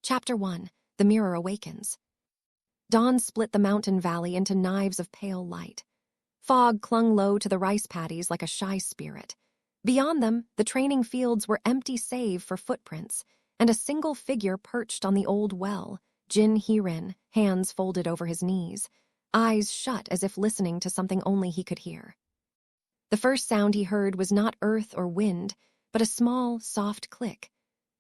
Chapter 1. The Mirror Awakens. Dawn split the mountain valley into knives of pale light. Fog clung low to the rice paddies like a shy spirit. Beyond them, the training fields were empty save for footprints, and a single figure perched on the old well, Jin Hirin, hands folded over his knees, eyes shut as if listening to something only he could hear. The first sound he heard was not earth or wind, but a small, soft click,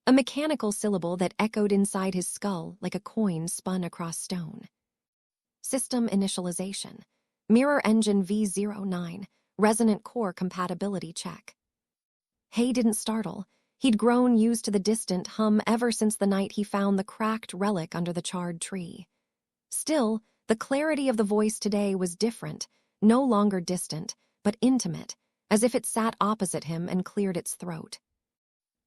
a mechanical syllable that echoed inside his skull like a coin spun across stone. System initialization. Mirror engine V09, resonant core compatibility check. He didn't startle. He'd grown used to the distant hum ever since the night he found the cracked relic under the charred tree. Still, the clarity of the voice today was different, no longer distant, but intimate, as if it sat opposite him and cleared its throat.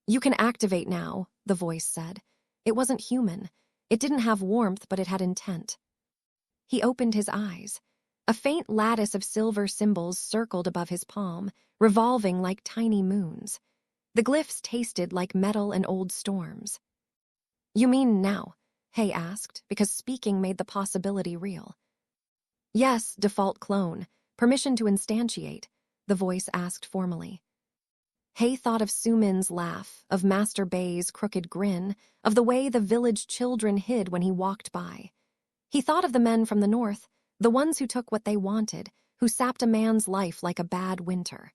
"You can activate now," the voice said. It wasn't human. It didn't have warmth, but it had intent. He opened his eyes. A faint lattice of silver symbols circled above his palm, revolving like tiny moons. The glyphs tasted like metal and old storms. "You mean now?" He asked, because speaking made the possibility real. "Yes, default clone. Permission to instantiate," the voice asked formally. He thought of Sumin's laugh, of Master Bei's crooked grin, of the way the village children hid when he walked by. He thought of the men from the north, the ones who took what they wanted, who sapped a man's life like a bad winter.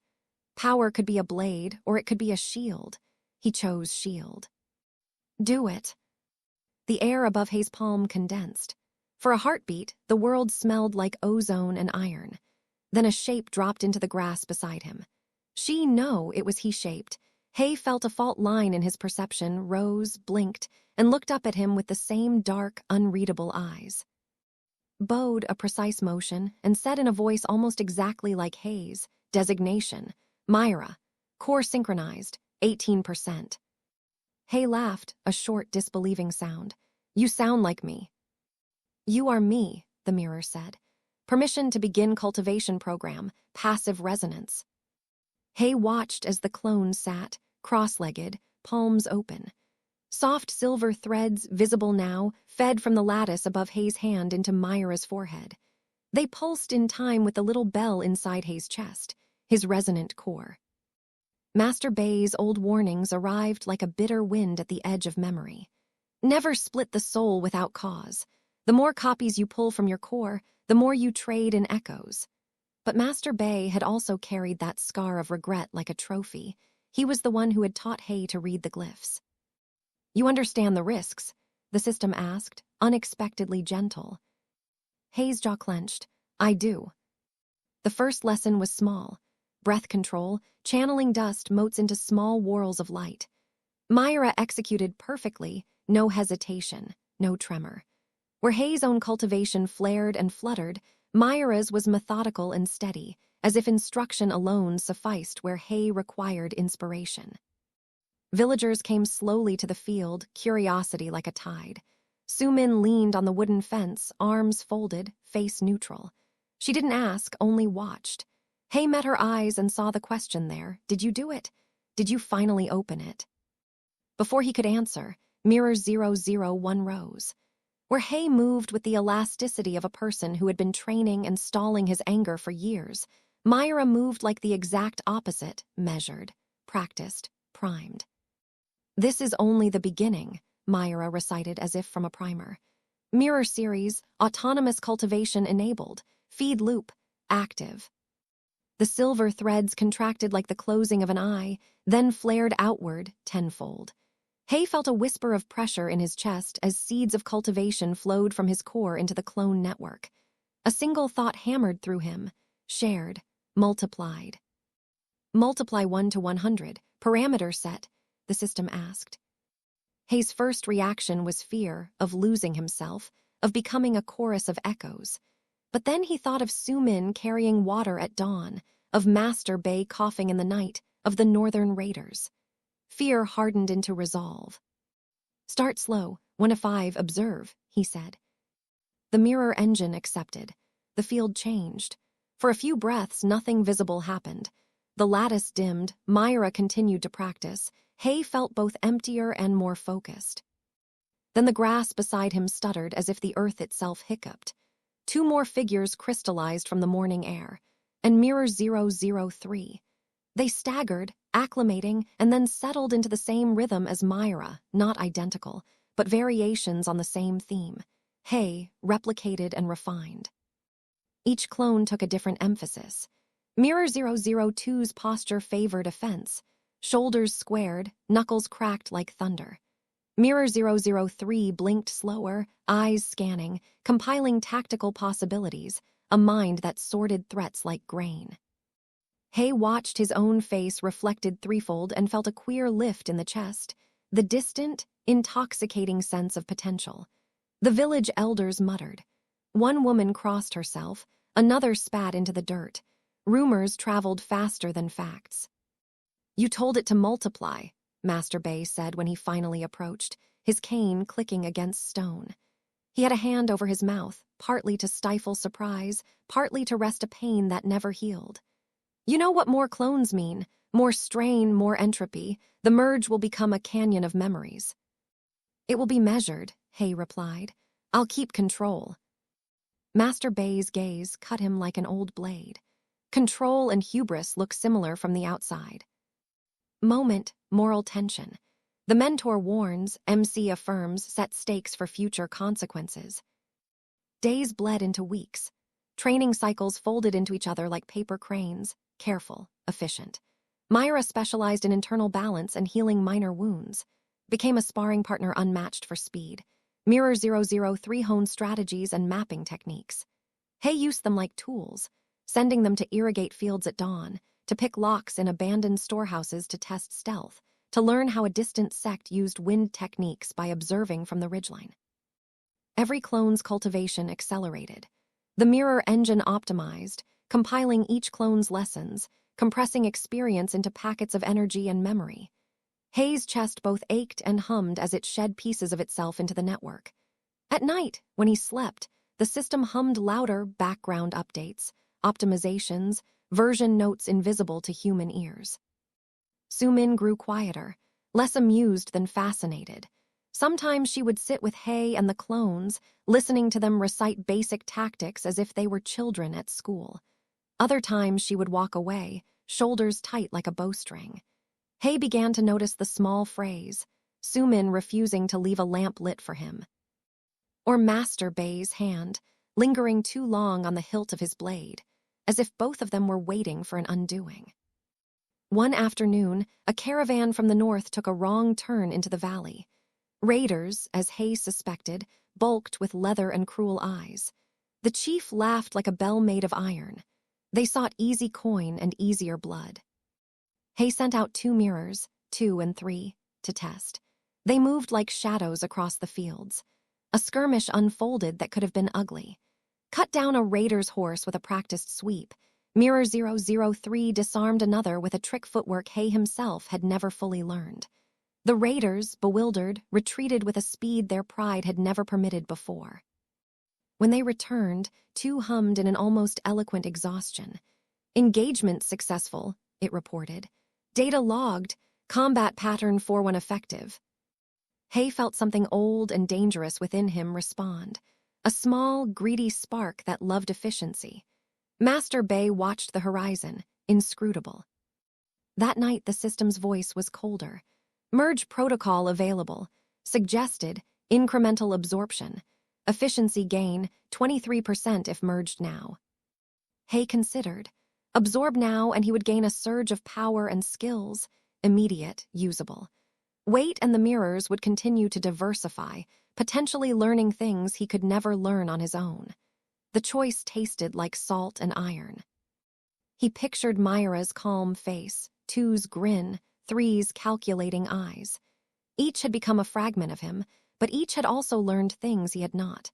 Power could be a blade, or it could be a shield. He chose shield. "Do it." The air above Hay's palm condensed. For a heartbeat, the world smelled like ozone and iron. Then a shape dropped into the grass beside him. It was he-shaped. Hay felt a fault line in his perception, rose, blinked, and looked up at him with the same dark, unreadable eyes. Bowed a precise motion and said in a voice almost exactly like Hay's, designation, Myra, core synchronized, 18%. Hay laughed, a short, disbelieving sound. "You sound like me." "You are me," the mirror said. "Permission to begin cultivation program, passive resonance." Hay watched as the clone sat, cross-legged, palms open. Soft silver threads, visible now, fed from the lattice above Hay's hand into Myra's forehead. They pulsed in time with the little bell inside Hay's chest, his resonant core. Master Bei's old warnings arrived like a bitter wind at the edge of memory. Never split the soul without cause. The more copies you pull from your core, the more you trade in echoes. But Master Bei had also carried that scar of regret like a trophy. He was the one who had taught Hay to read the glyphs. "You understand the risks?" the system asked, unexpectedly gentle. Hay's jaw clenched. "I do." The first lesson was small. Breath control, channeling dust motes into small whorls of light. Myra executed perfectly, no hesitation, no tremor. Where Hay's own cultivation flared and fluttered, Myra's was methodical and steady, as if instruction alone sufficed where Hay required inspiration. Villagers came slowly to the field, curiosity like a tide. Sumin leaned on the wooden fence, arms folded, face neutral. She didn't ask, only watched. Hay met her eyes and saw the question there. "Did you do it? Did you finally open it?" Before he could answer, Mirror 001 rose. Where Hay moved with the elasticity of a person who had been training and stalling his anger for years, Myra moved like the exact opposite, measured, practiced, primed. "This is only the beginning," Myra recited as if from a primer. "Mirror series, autonomous cultivation enabled, feed loop, active." The silver threads contracted like the closing of an eye, then flared outward, tenfold. Hay felt a whisper of pressure in his chest as seeds of cultivation flowed from his core into the clone network. A single thought hammered through him, shared, multiplied. "Multiply 1 to 100, parameter set," the system asked. Hay's first reaction was fear of losing himself, of becoming a chorus of echoes. But then he thought of Sumin carrying water at dawn, of Master Bei coughing in the night, of the northern raiders. Fear hardened into resolve. "Start slow, 1 to 5, observe," he said. The mirror engine accepted. The field changed. For a few breaths, nothing visible happened. The lattice dimmed, Myra continued to practice. Hay felt both emptier and more focused. Then the grass beside him stuttered as if the earth itself hiccuped. 2 more figures crystallized from the morning air, and Mirror 003. They staggered, acclimating, and then settled into the same rhythm as Myra, not identical, but variations on the same theme. Hey, replicated and refined. Each clone took a different emphasis. Mirror 002's posture favored offense, shoulders squared, knuckles cracked like thunder. Mirror 003 blinked slower, eyes scanning, compiling tactical possibilities, a mind that sorted threats like grain. Hey watched his own face reflected threefold and felt a queer lift in the chest, the distant, intoxicating sense of potential. The village elders muttered. One woman crossed herself, another spat into the dirt. Rumors traveled faster than facts. "You told it to multiply," Master Bay said when he finally approached, his cane clicking against stone. He had a hand over his mouth, partly to stifle surprise, partly to rest a pain that never healed. "You know what more clones mean. More strain, more entropy. The merge will become a canyon of memories." "It will be measured," Hay replied. "I'll keep control." Master Bay's gaze cut him like an old blade. Control and hubris look similar from the outside. Moment, moral tension. The mentor warns, MC affirms, set stakes for future consequences. Days bled into weeks. Training cycles folded into each other like paper cranes, careful, efficient. Myra specialized in internal balance and healing minor wounds, became a sparring partner unmatched for speed. Mirror 003 honed strategies and mapping techniques. Hay used them like tools, sending them to irrigate fields at dawn, to pick locks in abandoned storehouses to test stealth, to learn how a distant sect used wind techniques by observing from the ridgeline. Every clone's cultivation accelerated. The mirror engine optimized, compiling each clone's lessons, compressing experience into packets of energy and memory. Hay's chest both ached and hummed as it shed pieces of itself into the network. At night, when he slept, the system hummed louder background updates, optimizations, version notes invisible to human ears. Sumin grew quieter, less amused than fascinated. Sometimes she would sit with Hay and the clones, listening to them recite basic tactics as if they were children at school. Other times she would walk away, shoulders tight like a bowstring. Hay began to notice the small phrase, Sumin refusing to leave a lamp lit for him. Or Master Bay's hand, lingering too long on the hilt of his blade, as if both of them were waiting for an undoing. One afternoon, a caravan from the north took a wrong turn into the valley. Raiders, as Hay suspected, bulked with leather and cruel eyes. The chief laughed like a bell made of iron. They sought easy coin and easier blood. Hay sent out 2 mirrors, 2 and 3, to test. They moved like shadows across the fields. A skirmish unfolded that could have been ugly. Cut down a raider's horse with a practiced sweep. Mirror 003 disarmed another with a trick footwork Hay himself had never fully learned. The raiders, bewildered, retreated with a speed their pride had never permitted before. When they returned, 2 hummed in an almost eloquent exhaustion. "Engagement successful," it reported. "Data logged. Combat pattern 4-1 effective." Hay felt something old and dangerous within him respond. A small, greedy spark that loved efficiency. Master Bay watched the horizon, inscrutable. That night the system's voice was colder. Merge protocol available. Suggested, incremental absorption. Efficiency gain, 23% if merged now. Hay considered. Absorb now and he would gain a surge of power and skills, immediate, usable. Wait and the mirrors would continue to diversify, potentially learning things he could never learn on his own. The choice tasted like salt and iron. He pictured Myra's calm face, 2's grin, 3's calculating eyes. Each had become a fragment of him, but each had also learned things he had not.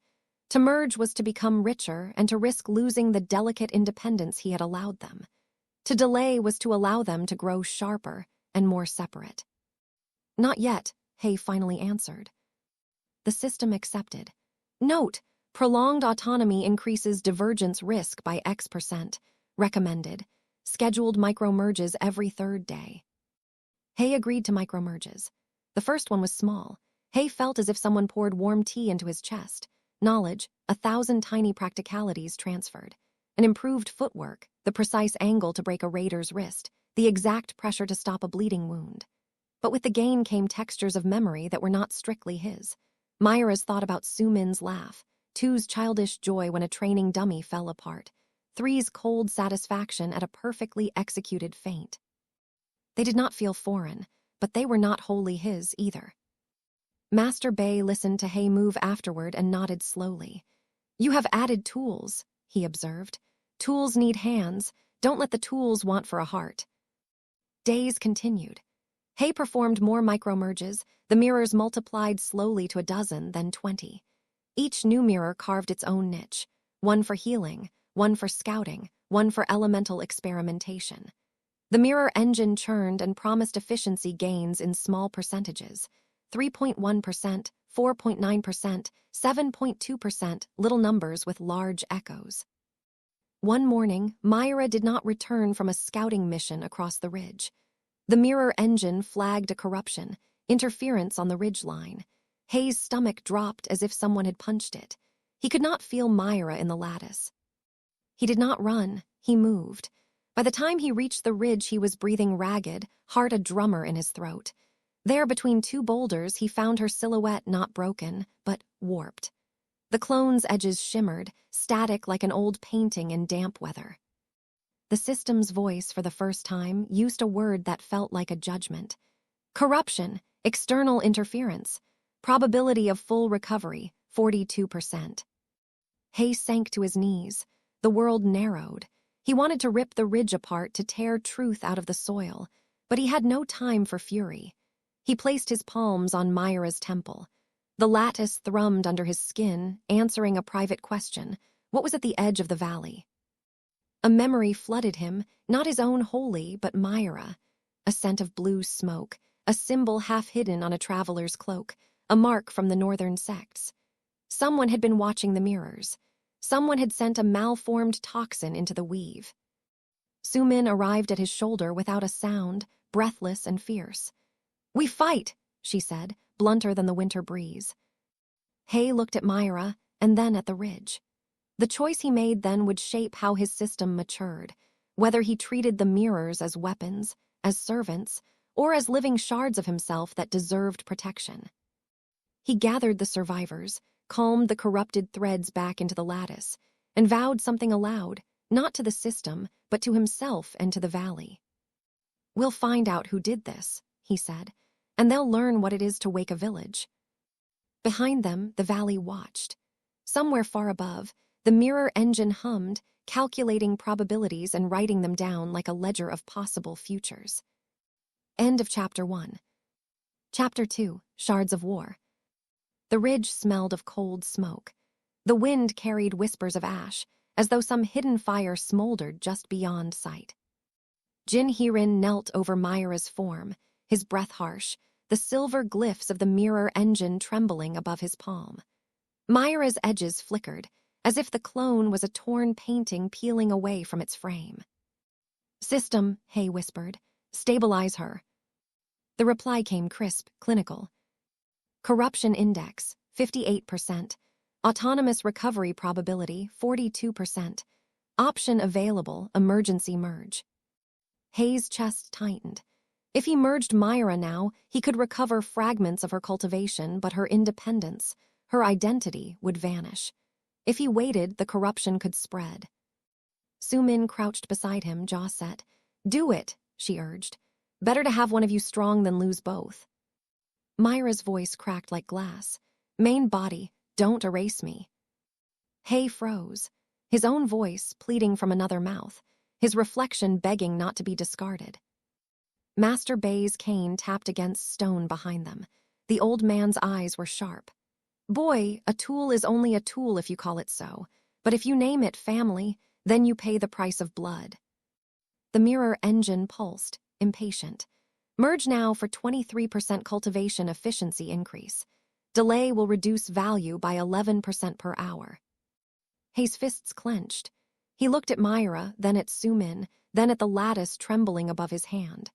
To merge was to become richer and to risk losing the delicate independence he had allowed them. To delay was to allow them to grow sharper and more separate. "Not yet," Hay finally answered. The system accepted. Note, prolonged autonomy increases divergence risk by X%. Recommended. Scheduled micro-merges every 3rd day. Hay agreed to micro-merges. The first one was small. He felt as if someone poured warm tea into his chest. Knowledge, 1,000 tiny practicalities transferred. An improved footwork, the precise angle to break a raider's wrist, the exact pressure to stop a bleeding wound. But with the gain came textures of memory that were not strictly his. Myra's thought about Su-min's laugh, 2's childish joy when a training dummy fell apart, 3's cold satisfaction at a perfectly executed feint. They did not feel foreign, but they were not wholly his either. Master Bei listened to He move afterward and nodded slowly. "You have added tools," he observed. "Tools need hands. Don't let the tools want for a heart." Days continued. He performed more micro-merges. The mirrors multiplied slowly to 12, then 20. Each new mirror carved its own niche. One for healing, one for scouting, one for elemental experimentation. The mirror engine churned and promised efficiency gains in small percentages. 3.1%, 4.9%, 7.2%, little numbers with large echoes. One morning, Myra did not return from a scouting mission across the ridge. The mirror engine flagged a corruption, interference on the ridge line. He's stomach dropped as if someone had punched it. He could not feel Myra in the lattice. He did not run, he moved. By the time he reached the ridge, he was breathing ragged, heart a drummer in his throat. There, between 2 boulders, he found her silhouette not broken, but warped. The clone's edges shimmered, static like an old painting in damp weather. The system's voice, for the first time, used a word that felt like a judgment. Corruption, external interference, probability of full recovery, 42%. He sank to his knees. The world narrowed. He wanted to rip the ridge apart to tear truth out of the soil, but he had no time for fury. He placed his palms on Myra's temple. The lattice thrummed under his skin, answering a private question. What was at the edge of the valley? A memory flooded him, not his own wholly, but Myra. A scent of blue smoke, a symbol half hidden on a traveler's cloak, a mark from the northern sects. Someone had been watching the mirrors. Someone had sent a malformed toxin into the weave. Su-min arrived at his shoulder without a sound, breathless and fierce. "We fight," she said, blunter than the winter breeze. He looked at Myra, and then at the ridge. The choice he made then would shape how his system matured, whether he treated the mirrors as weapons, as servants, or as living shards of himself that deserved protection. He gathered the survivors, calmed the corrupted threads back into the lattice, and vowed something aloud, not to the system, but to himself and to the valley. "We'll find out who did this," he said, "and they'll learn what it is to wake a village." Behind them, the valley watched. Somewhere far above, the mirror engine hummed, calculating probabilities and writing them down like a ledger of possible futures. End of Chapter 1. Chapter 2, Shards of War. The ridge smelled of cold smoke. The wind carried whispers of ash, as though some hidden fire smoldered just beyond sight. Jin Hirin knelt over Myra's form, his breath harsh, the silver glyphs of the mirror engine trembling above his palm. Myra's edges flickered, as if the clone was a torn painting peeling away from its frame. "System," He whispered. "Stabilize her." The reply came crisp, clinical. Corruption index, 58%. Autonomous recovery probability, 42%. Option available, emergency merge. He's chest tightened. If he merged Myra now, he could recover fragments of her cultivation, but her independence, her identity, would vanish. If he waited, the corruption could spread. Su-min crouched beside him, jaw set. "Do it," she urged. "Better to have one of you strong than lose both." Myra's voice cracked like glass. "Main body, don't erase me." He froze, his own voice pleading from another mouth, his reflection begging not to be discarded. Master Bei's cane tapped against stone behind them. The old man's eyes were sharp. "Boy, a tool is only a tool if you call it so, but if you name it family, then you pay the price of blood." The mirror engine pulsed, impatient. "Merge now for 23% cultivation efficiency increase. Delay will reduce value by 11% per hour." His fists clenched. He looked at Myra, then at Su-min, then at the lattice trembling above his hand.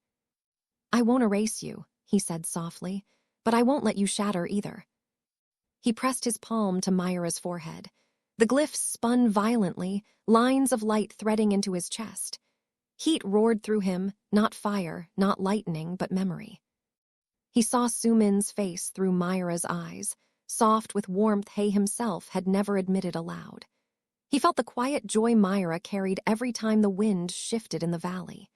"I won't erase you," he said softly, But I won't let you shatter either. He pressed his palm to Myra's forehead. The glyphs spun violently, lines of light threading into his chest. Heat roared through him, not fire, not lightning, but memory. He saw Sumin's face through Myra's eyes, soft with warmth He himself had never admitted aloud. He felt the quiet joy Myra carried every time the wind shifted in the valley.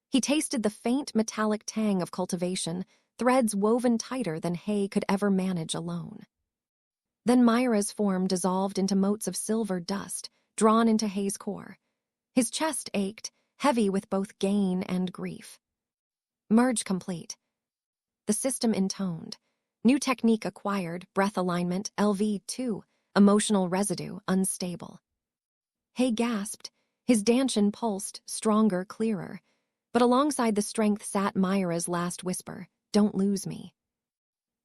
He tasted the faint metallic tang of cultivation, threads woven tighter than He could ever manage alone. Then Myra's form dissolved into motes of silver dust, drawn into He's core. His chest ached, heavy with both gain and grief. Merge complete. The system intoned. New technique acquired, breath alignment, LV2, emotional residue, unstable. He gasped. His dantian pulsed, stronger, clearer. But alongside the strength sat Myra's last whisper, "Don't lose me."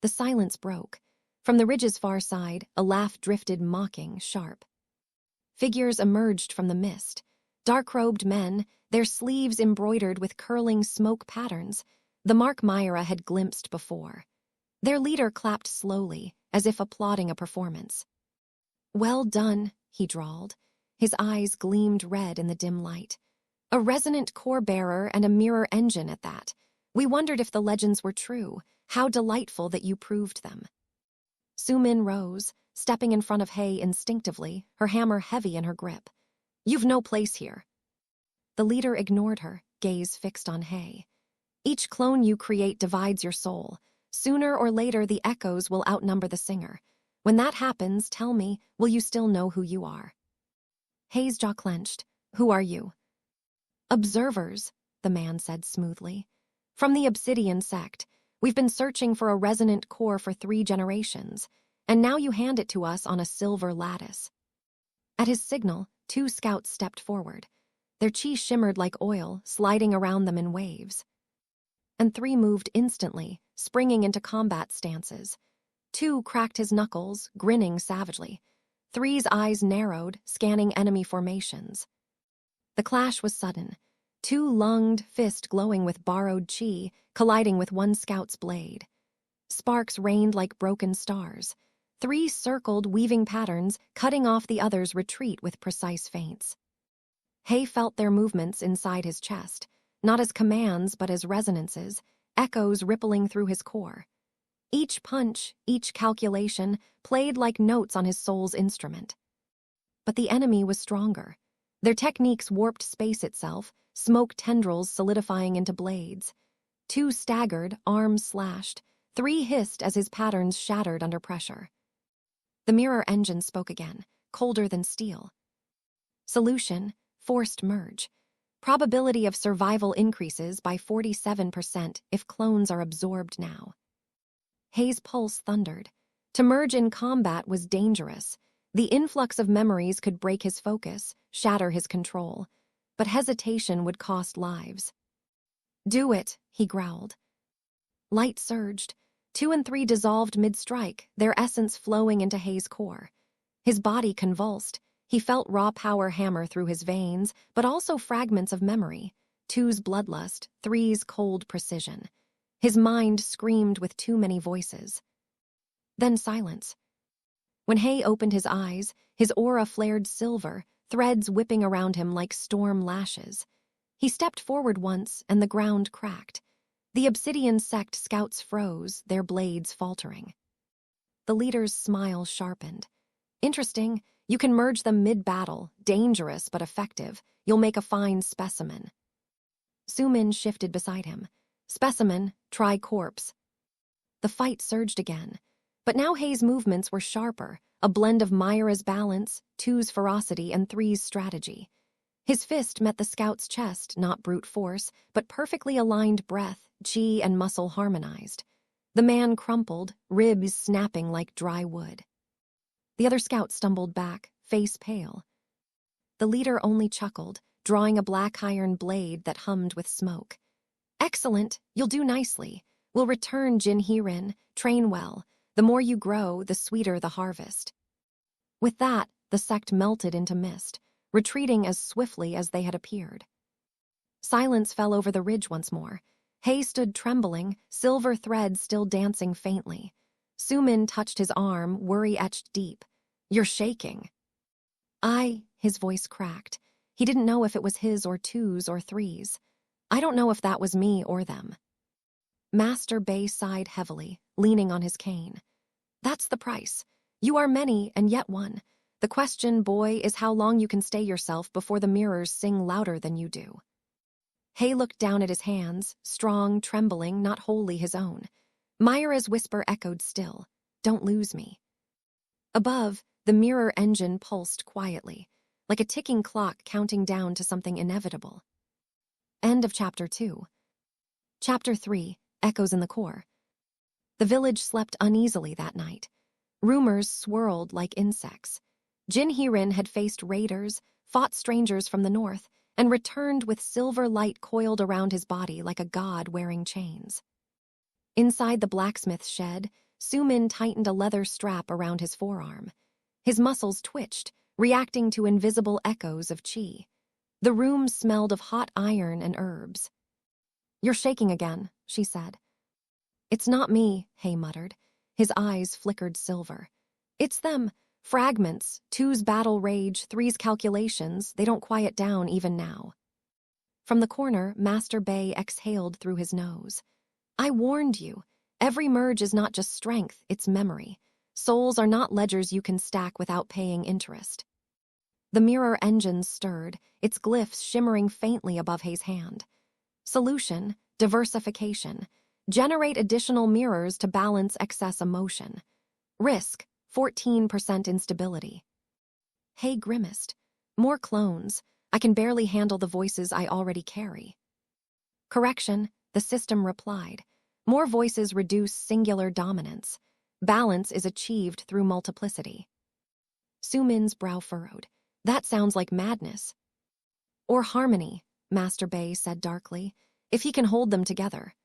The silence broke. From the ridge's far side, a laugh drifted mocking, sharp. Figures emerged from the mist. Dark-robed men, their sleeves embroidered with curling smoke patterns, the mark Myra had glimpsed before. Their leader clapped slowly, as if applauding a performance. "Well done," he drawled. His eyes gleamed red in the dim light. "A resonant core-bearer and a mirror engine at that. We wondered if the legends were true. How delightful that you proved them." Sumin rose, stepping in front of He instinctively, her hammer heavy in her grip. "You've no place here." The leader ignored her, gaze fixed on He. "Each clone you create divides your soul. Sooner or later the echoes will outnumber the singer. When that happens, tell me, will you still know who you are?" He's jaw clenched. "Who are you?" "Observers," the man said smoothly. "From the Obsidian sect. We've been searching for a resonant core for 3 generations, and now you hand it to us on a silver lattice." At his signal, 2 scouts stepped forward. Their chi shimmered like oil, sliding around them in waves. And 3 moved instantly, springing into combat stances. 2 cracked his knuckles, grinning savagely. 3's eyes narrowed, scanning enemy formations. The clash was sudden. 2 lunged, fist glowing with borrowed chi, colliding with 1 scout's blade. Sparks rained like broken stars. 3 circled, weaving patterns, cutting off the other's retreat with precise feints. He felt their movements inside his chest, not as commands but as resonances, echoes rippling through his core. Each punch, each calculation, played like notes on his soul's instrument. But the enemy was stronger. Their techniques warped space itself, smoke tendrils solidifying into blades. 2 staggered, arms slashed. 3 hissed as his patterns shattered under pressure. The mirror engine spoke again, colder than steel. "Solution, forced merge. Probability of survival increases by 47% if clones are absorbed now." He's pulse thundered. To merge in combat was dangerous. The influx of memories could break his focus, shatter his control. But hesitation would cost lives. "Do it," he growled. Light surged. 2 and 3 dissolved mid-strike, their essence flowing into He's core. His body convulsed. He felt raw power hammer through his veins, but also fragments of memory. 2's bloodlust, 3's cold precision. His mind screamed with too many voices. Then silence. When He opened his eyes, his aura flared silver, threads whipping around him like storm lashes. He stepped forward once, and the ground cracked. The Obsidian sect scouts froze, their blades faltering. The leader's smile sharpened. "Interesting. You can merge them mid-battle, dangerous but effective. You'll make a fine specimen." Sumin shifted beside him. "Specimen, try corpse." The fight surged again. But now He's movements were sharper, a blend of Myra's balance, 2's ferocity, and 3's strategy. His fist met the scout's chest, not brute force, but perfectly aligned breath, chi and muscle harmonized. The man crumpled, ribs snapping like dry wood. The other scout stumbled back, face pale. The leader only chuckled, drawing a black iron blade that hummed with smoke. "Excellent, you'll do nicely. We'll return Jin Hirin, train well. The more you grow, the sweeter the harvest." With that, the sect melted into mist, retreating as swiftly as they had appeared. Silence fell over the ridge once more. He stood trembling, silver threads still dancing faintly. Sumin touched his arm, worry etched deep. "You're shaking." His voice cracked. He didn't know if it was his or twos or threes. "I don't know if that was me or them." Master Bay sighed heavily, leaning on his cane. "That's the price. You are many and yet one. The question, boy, is how long you can stay yourself before the mirrors sing louder than you do." Hay looked down at his hands, strong, trembling, not wholly his own. Myra's whisper echoed still, "Don't lose me." Above, the mirror engine pulsed quietly, like a ticking clock counting down to something inevitable. End of Chapter 2. Chapter 3, Echoes in the Core. The village slept uneasily that night. Rumors swirled like insects. Jin Hirin had faced raiders, fought strangers from the north, and returned with silver light coiled around his body like a god wearing chains. Inside the blacksmith shed, Sumin tightened a leather strap around his forearm. His muscles twitched, reacting to invisible echoes of qi. The room smelled of hot iron and herbs. "You're shaking again," she said. "It's not me," Hay muttered. His eyes flickered silver. "It's them. Fragments, 2's battle rage, 3's calculations, they don't quiet down even now." From the corner, Master Bay exhaled through his nose. "I warned you. Every merge is not just strength, it's memory. Souls are not ledgers you can stack without paying interest." The mirror engine stirred, its glyphs shimmering faintly above Hay's hand. Solution, diversification. Generate additional mirrors to balance excess emotion. Risk, 14% instability. Hay grimaced. "More clones. I can barely handle the voices I already carry." "Correction," the system replied. "More voices reduce singular dominance. Balance is achieved through multiplicity." Sumin's brow furrowed. "That sounds like madness." "Or harmony," Master Bay said darkly, "if he can hold them together."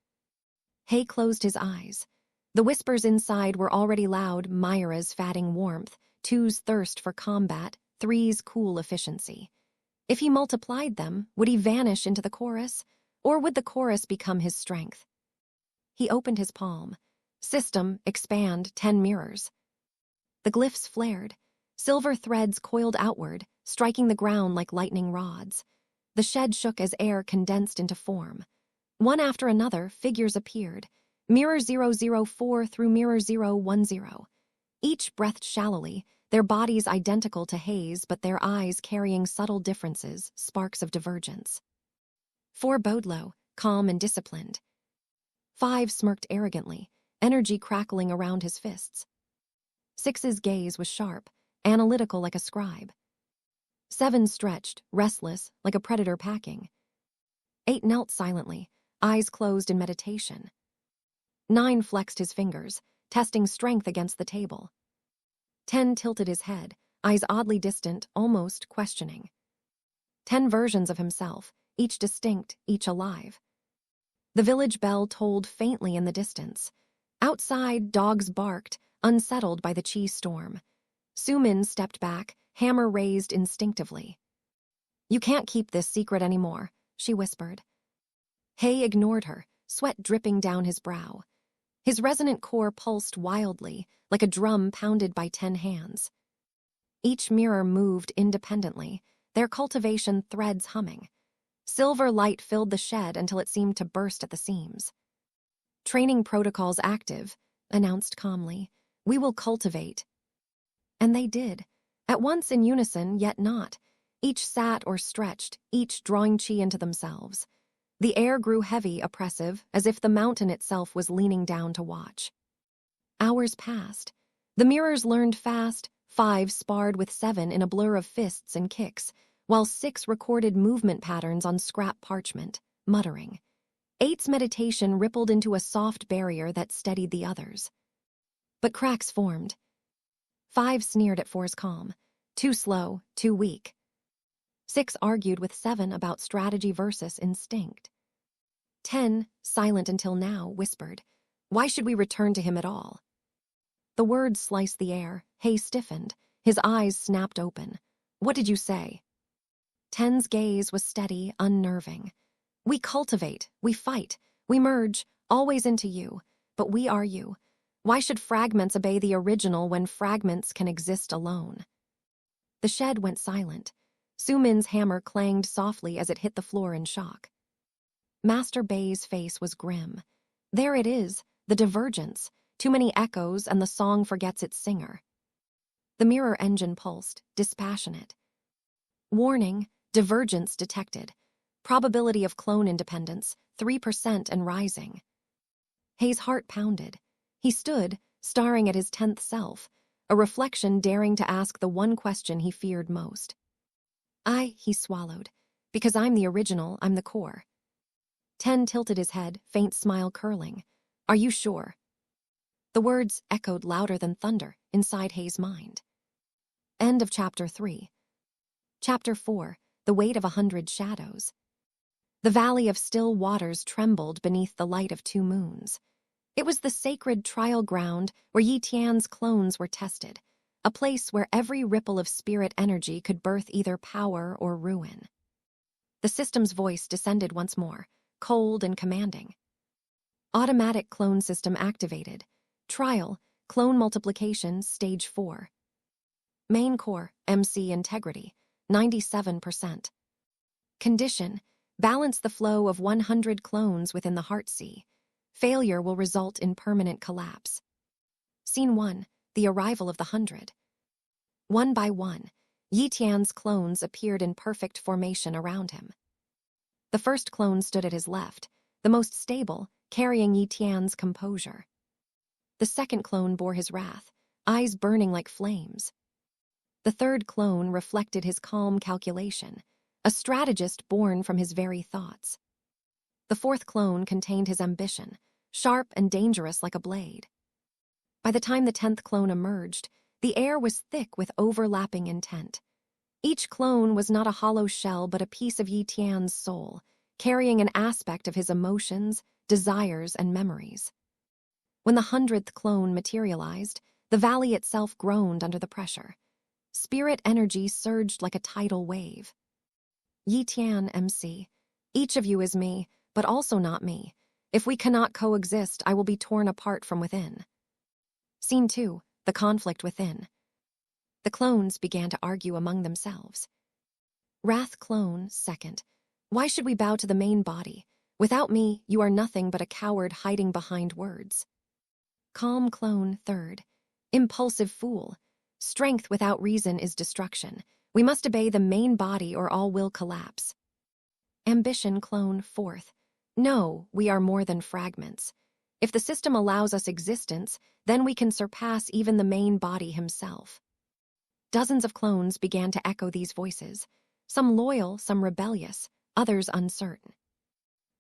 Hay closed his eyes. The whispers inside were already loud, Myra's fatting warmth, 2's thirst for combat, 3's cool efficiency. If he multiplied them, would he vanish into the chorus? Or would the chorus become his strength? He opened his palm. System, expand, 10 mirrors. The glyphs flared. Silver threads coiled outward, striking the ground like lightning rods. The shed shook as air condensed into form. One after another, figures appeared. Mirror 004 through Mirror 010. Each breathed shallowly, their bodies identical to Hay's, but their eyes carrying subtle differences, sparks of divergence. 4 bowed low, calm and disciplined. 5 smirked arrogantly, energy crackling around his fists. 6's gaze was sharp, analytical like a scribe. 7 stretched, restless, like a predator packing. 8 knelt silently, eyes closed in meditation. 9 flexed his fingers, testing strength against the table. 10 tilted his head, eyes oddly distant, almost questioning. 10 versions of himself, each distinct, each alive. The village bell tolled faintly in the distance. Outside, dogs barked, unsettled by the chi storm. Sumin stepped back, hammer raised instinctively. "You can't keep this secret anymore," she whispered. Hay ignored her, sweat dripping down his brow. His resonant core pulsed wildly, like a drum pounded by 10 hands. Each mirror moved independently, their cultivation threads humming. Silver light filled the shed until it seemed to burst at the seams. "Training protocols active," announced calmly. "We will cultivate." And they did, at once in unison, yet not. Each sat or stretched, each drawing chi into themselves. The air grew heavy, oppressive, as if the mountain itself was leaning down to watch. Hours passed. The mirrors learned fast. 5 sparred with 7 in a blur of fists and kicks, while 6 recorded movement patterns on scrap parchment, muttering. 8's meditation rippled into a soft barrier that steadied the others. But cracks formed. 5 sneered at 4's calm. Too slow, too weak. 6 argued with 7 about strategy versus instinct. 10, silent until now, whispered, "Why should we return to him at all?" The words sliced the air. Hay stiffened. His eyes snapped open. "What did you say?" 10's gaze was steady, unnerving. "We cultivate, we fight. We merge, always into you, but we are you. Why should fragments obey the original when fragments can exist alone? The shed went silent. Sumin's hammer clanged softly as it hit the floor in shock. Master Bei's face was grim. There it is, the divergence. Too many echoes and the song forgets its singer. The mirror engine pulsed, dispassionate. Warning, divergence detected. Probability of clone independence, 3% and rising. Hay's heart pounded. He stood, staring at his 10th self, a reflection daring to ask the one question he feared most. He swallowed. Because I'm the original, I'm the core. 10 tilted his head, faint smile curling. Are you sure? The words echoed louder than thunder inside Hay's mind. End of Chapter 3. Chapter 4, The Weight of 100 Shadows. The valley of still waters trembled beneath the light of 2 moons. It was the sacred trial ground where Ye Tian's clones were tested, a place where every ripple of spirit energy could birth either power or ruin. The system's voice descended once more, cold and commanding. Automatic clone system activated. Trial, clone multiplication, stage 4. Main core, MC integrity, 97%. Condition, balance the flow of 100 clones within the heart sea. Failure will result in permanent collapse. Scene 1, the arrival of the 100. One by one, Ye Tian's clones appeared in perfect formation around him. The first clone stood at his left, the most stable, carrying Ye Tian's composure. The second clone bore his wrath, eyes burning like flames. The third clone reflected his calm calculation, a strategist born from his very thoughts. The fourth clone contained his ambition, sharp and dangerous like a blade. By the time the 10th clone emerged, the air was thick with overlapping intent. Each clone was not a hollow shell but a piece of Ye Tian's soul, carrying an aspect of his emotions, desires, and memories. When the 100th clone materialized, the valley itself groaned under the pressure. Spirit energy surged like a tidal wave. Ye Tian, MC, each of you is me, but also not me. If we cannot coexist, I will be torn apart from within. Scene 2, the conflict within. The clones began to argue among themselves. Wrath clone, second. Why should we bow to the main body? Without me, you are nothing but a coward hiding behind words. Calm clone, third. Impulsive fool. Strength without reason is destruction. We must obey the main body or all will collapse. Ambition clone, fourth. No, we are more than fragments. If the system allows us existence, then we can surpass even the main body himself. Dozens of clones began to echo these voices, some loyal, some rebellious, others uncertain.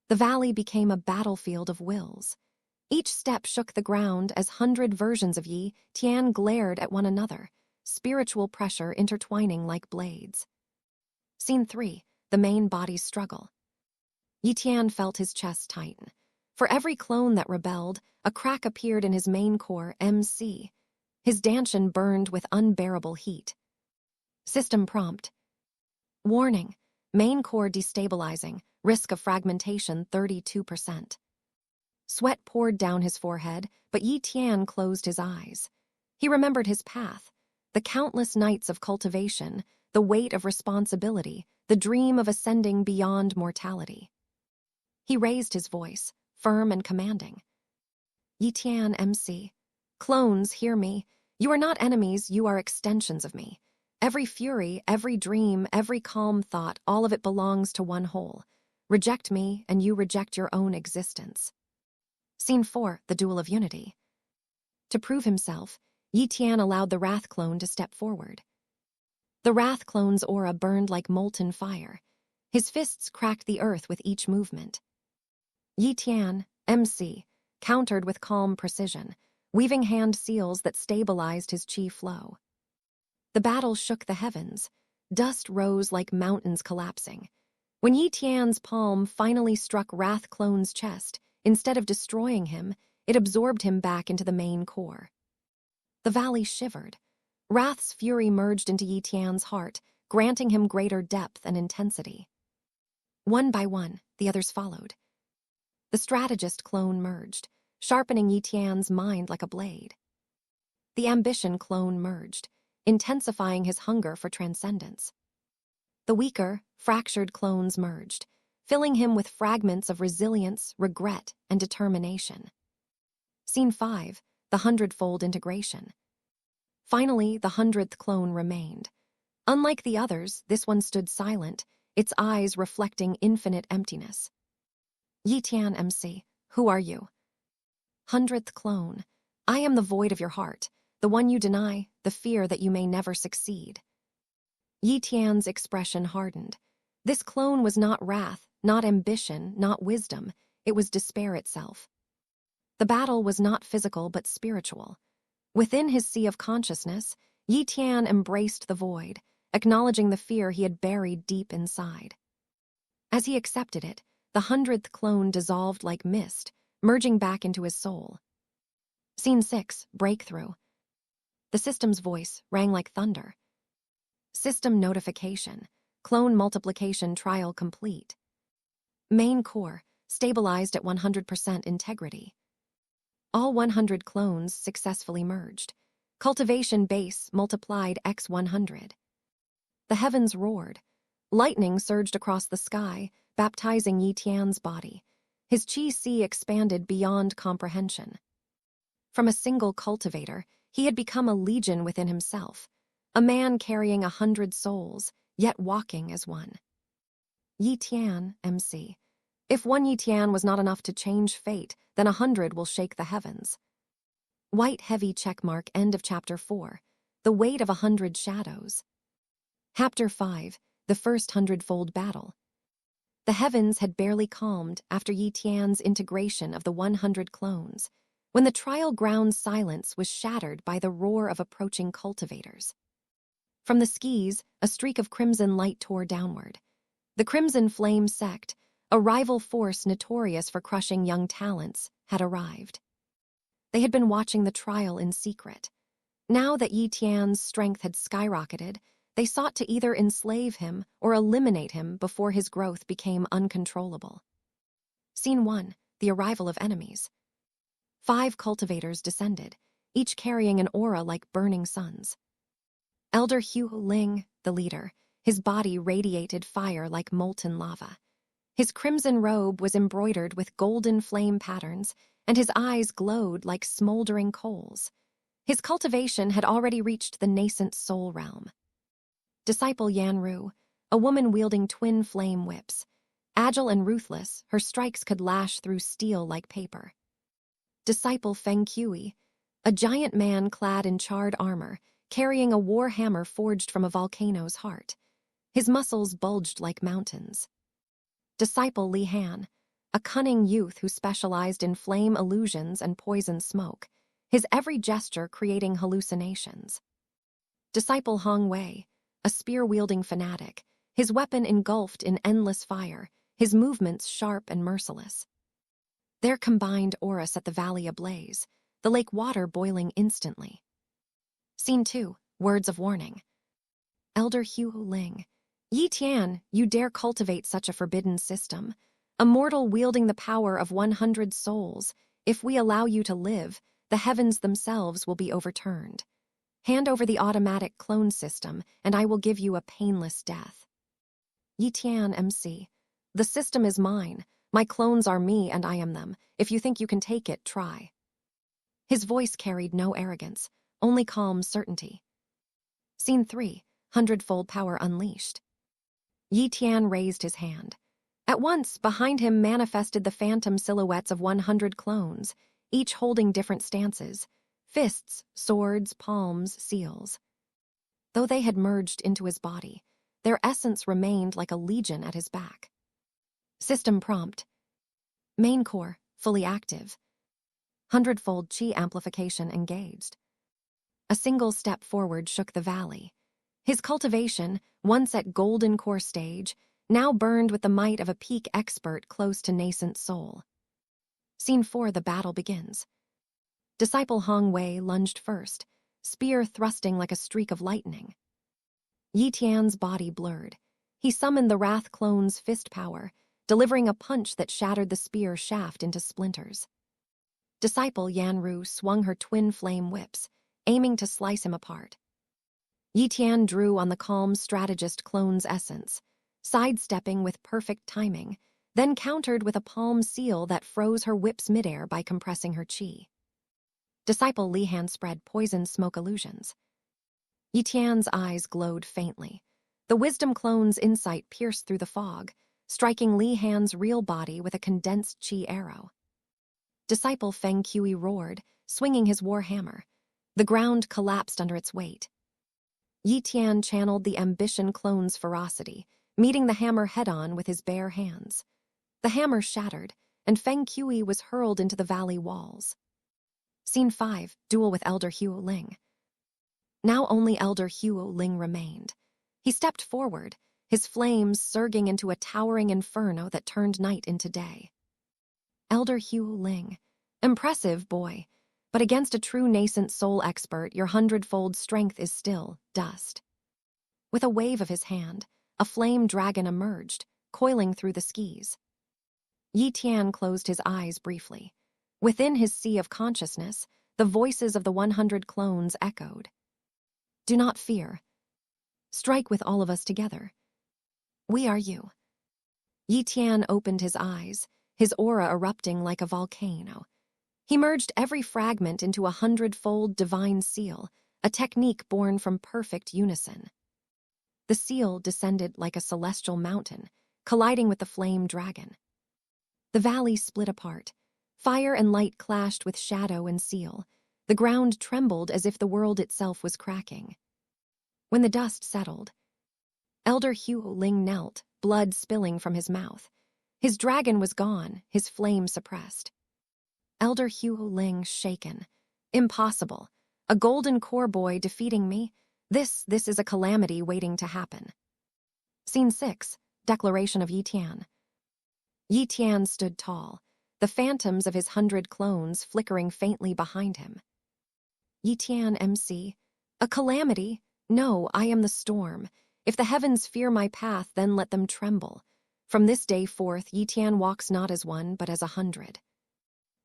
The valley became a battlefield of wills. Each step shook the ground as 100 versions of Ye Tian glared at one another, spiritual pressure intertwining like blades. Scene 3, the main body's struggle. Ye Tian felt his chest tighten. For every clone that rebelled, a crack appeared in his main core, MC. His dantian burned with unbearable heat. System prompt. Warning, main core destabilizing, risk of fragmentation 32%. Sweat poured down his forehead, but Ye Tian closed his eyes. He remembered his path, the countless nights of cultivation, the weight of responsibility, the dream of ascending beyond mortality. He raised his voice, firm and commanding. Ye Tian, MC. Clones, hear me. You are not enemies, you are extensions of me. Every fury, every dream, every calm thought, all of it belongs to one whole. Reject me, and you reject your own existence. Scene 4, the duel of unity. To prove himself, Ye Tian allowed the Wrath clone to step forward. The Wrath clone's aura burned like molten fire. His fists cracked the earth with each movement. Ye Tian, MC, countered with calm precision, weaving hand seals that stabilized his chi flow. The battle shook the heavens. Dust rose like mountains collapsing. When Ye Tian's palm finally struck Wrath clone's chest, instead of destroying him, it absorbed him back into the main core. The valley shivered. Wrath's fury merged into Ye Tian's heart, granting him greater depth and intensity. One by one, the others followed. The strategist clone merged, sharpening Ye Tian's mind like a blade. The ambition clone merged, intensifying his hunger for transcendence. The weaker, fractured clones merged, filling him with fragments of resilience, regret, and determination. Scene 5, the Hundredfold integration. Finally, the 100th clone remained. Unlike the others, this one stood silent, its eyes reflecting infinite emptiness. Ye Tian MC, who are you? 100th clone, I am the void of your heart, the one you deny, the fear that you may never succeed. Ye Tian's expression hardened. This clone was not wrath, not ambition, not wisdom, it was despair itself. The battle was not physical but spiritual. Within his sea of consciousness, Ye Tian embraced the void, acknowledging the fear he had buried deep inside. As he accepted it, the 100th clone dissolved like mist, merging back into his soul. Scene 6, breakthrough. The system's voice rang like thunder. System notification. Clone multiplication trial complete. Main core, stabilized at 100% integrity. All 100 clones successfully merged. Cultivation base multiplied x 100. The heavens roared. Lightning surged across the sky, baptizing Ye Tian's body. His chi expanded beyond comprehension. From a single cultivator, he had become a legion within himself, a man carrying 100 souls, yet walking as one. Ye Tian, MC. If one Ye Tian was not enough to change fate, then 100 will shake the heavens. White heavy checkmark, end of chapter 4. The weight of 100 shadows. Chapter 5, the first hundredfold battle. The heavens had barely calmed after Ye Tian's integration of the 100 clones, when the trial ground's silence was shattered by the roar of approaching cultivators. From the skis, a streak of crimson light tore downward. The Crimson Flame sect, a rival force notorious for crushing young talents, had arrived. They had been watching the trial in secret. Now that Ye Tian's strength had skyrocketed, they sought to either enslave him or eliminate him before his growth became uncontrollable. Scene 1, the arrival of enemies. 5 cultivators descended, each carrying an aura like burning suns. Elder Hu Ling, the leader, his body radiated fire like molten lava. His crimson robe was embroidered with golden flame patterns, and his eyes glowed like smoldering coals. His cultivation had already reached the nascent soul realm. Disciple Yan Ru, a woman wielding twin flame whips. Agile and ruthless, her strikes could lash through steel like paper. Disciple Feng Kui, a giant man clad in charred armor, carrying a war hammer forged from a volcano's heart. His muscles bulged like mountains. Disciple Li Han, a cunning youth who specialized in flame illusions and poison smoke, his every gesture creating hallucinations. Disciple Hong Wei, a spear-wielding fanatic, his weapon engulfed in endless fire, his movements sharp and merciless. Their combined aura set the valley ablaze, the lake water boiling instantly. Scene 2, words of warning. Elder Hu Ling. Ye Tian, you dare cultivate such a forbidden system. A mortal wielding the power of 100 souls. If we allow you to live, the heavens themselves will be overturned. Hand over the automatic clone system, and I will give you a painless death. Ye Tian MC. The system is mine. My clones are me and I am them. If you think you can take it, try. His voice carried no arrogance, only calm certainty. Scene 3, Hundredfold power unleashed. Ye Tian raised his hand. At once, behind him manifested the phantom silhouettes of 100 clones, each holding different stances. Fists, swords, palms, seals. Though they had merged into his body, their essence remained like a legion at his back. System prompt. Main core, fully active. Hundredfold chi amplification engaged. A single step forward shook the valley. His cultivation, once at golden core stage, now burned with the might of a peak expert close to nascent soul. Scene 4, the battle begins. Disciple Hong Wei lunged first, spear thrusting like a streak of lightning. Ye Tian's body blurred. He summoned the Wrath clone's fist power, delivering a punch that shattered the spear shaft into splinters. Disciple Yanru swung her twin flame whips, aiming to slice him apart. Ye Tian drew on the calm strategist clone's essence, sidestepping with perfect timing, then countered with a palm seal that froze her whips midair by compressing her chi. Disciple Lihan spread poison smoke illusions. Ye Tian's eyes glowed faintly. The wisdom clone's insight pierced through the fog, striking Lihan's real body with a condensed chi arrow. Disciple Feng Kui roared, swinging his war hammer. The ground collapsed under its weight. Ye Tian channeled the ambition clone's ferocity, meeting the hammer head-on with his bare hands. The hammer shattered, and Feng Kui was hurled into the valley walls. Scene 5, Duel with Elder Huo Ling. Now only Elder Huo Ling remained. He stepped forward, his flames surging into a towering inferno that turned night into day. Elder Huo Ling. Impressive, boy. But against a true nascent soul expert, your hundredfold strength is still dust. With a wave of his hand, a flame dragon emerged, coiling through the skis. Ye Tian closed his eyes briefly. Within his sea of consciousness, the voices of the 100 clones echoed. Do not fear. Strike with all of us together. We are you. Ye Tian opened his eyes, his aura erupting like a volcano. He merged every fragment into a hundredfold divine seal, a technique born from perfect unison. The seal descended like a celestial mountain, colliding with the flame dragon. The valley split apart. Fire and light clashed with shadow and seal. The ground trembled as if the world itself was cracking. When the dust settled, Elder Huo Ling knelt, blood spilling from his mouth. His dragon was gone, his flame suppressed. Elder Huo Ling shaken. Impossible. A golden core boy defeating me? This is a calamity waiting to happen. Scene 6, Declaration of Ye Tian. Ye Tian stood tall, the phantoms of his 100 clones flickering faintly behind him. Ye Tian MC. A calamity? No, I am the storm. If the heavens fear my path, then let them tremble. From this day forth, Ye Tian walks not as one, but as 100.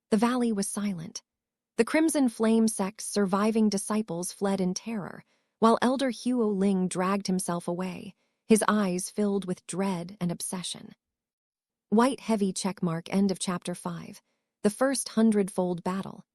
The valley was silent. The Crimson Flame sect's surviving disciples fled in terror, while Elder Huo Ling dragged himself away, his eyes filled with dread and obsession. White heavy checkmark. End of chapter 5. The first hundredfold battle.